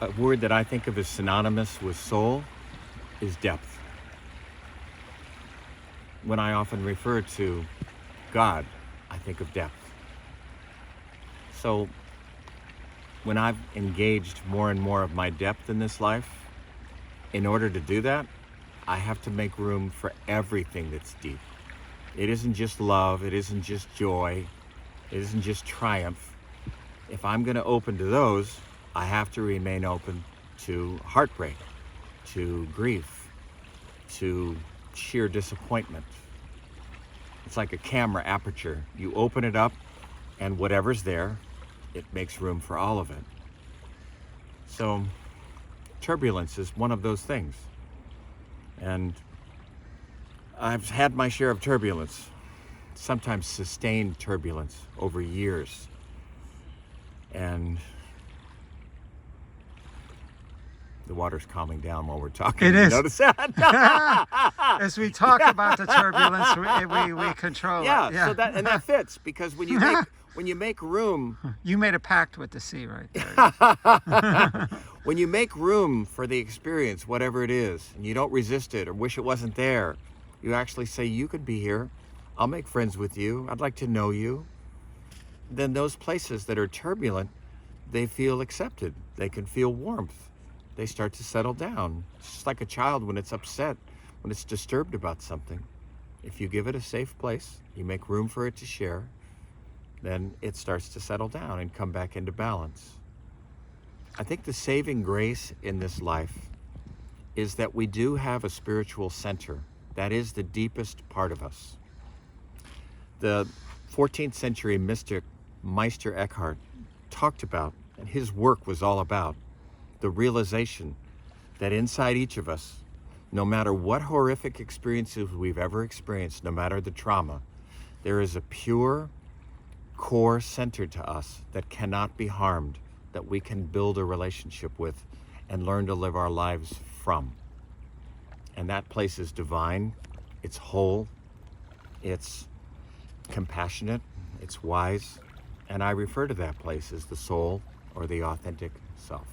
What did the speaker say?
A word that I think of as synonymous with soul is depth. When I often refer to God, I think of depth. So when I've engaged more and more of my depth in this life, in order to do that, I have to make room for everything that's deep. It isn't just love, it isn't just joy, it isn't just triumph. If I'm going to open to those, I have to remain open to heartbreak, to grief, to sheer disappointment. It's like a camera aperture. You open it up, and whatever's there, it makes room for all of it. So, turbulence is one of those things. And I've had my share of turbulence, sometimes sustained turbulence over years. And the water's calming down while we're talking. It is. Notice that? As we talk about the turbulence, we control Yeah, it. so that fits, because when you make room, You made a pact with the sea right there. when you make room for the experience, whatever it is, and you don't resist it or wish it wasn't there, you actually say, you could be here. I'll make friends with you. I'd like to know you. Then those places that are turbulent, they feel accepted. They can feel warmth. They start to settle down. It's just like a child when it's upset, when it's disturbed about something. If you give it a safe place, you make room for it to share, then it starts to settle down and come back into balance. I think the saving grace in this life is that we do have a spiritual center. That is the deepest part of us. The 14th century mystic Meister Eckhart talked about, and his work was all about, the realization that inside each of us, no matter what horrific experiences we've ever experienced, no matter the trauma, there is a pure core center to us that cannot be harmed, that we can build a relationship with and learn to live our lives from. And that place is divine, it's whole, it's compassionate, it's wise, and I refer to that place as the soul or the authentic self.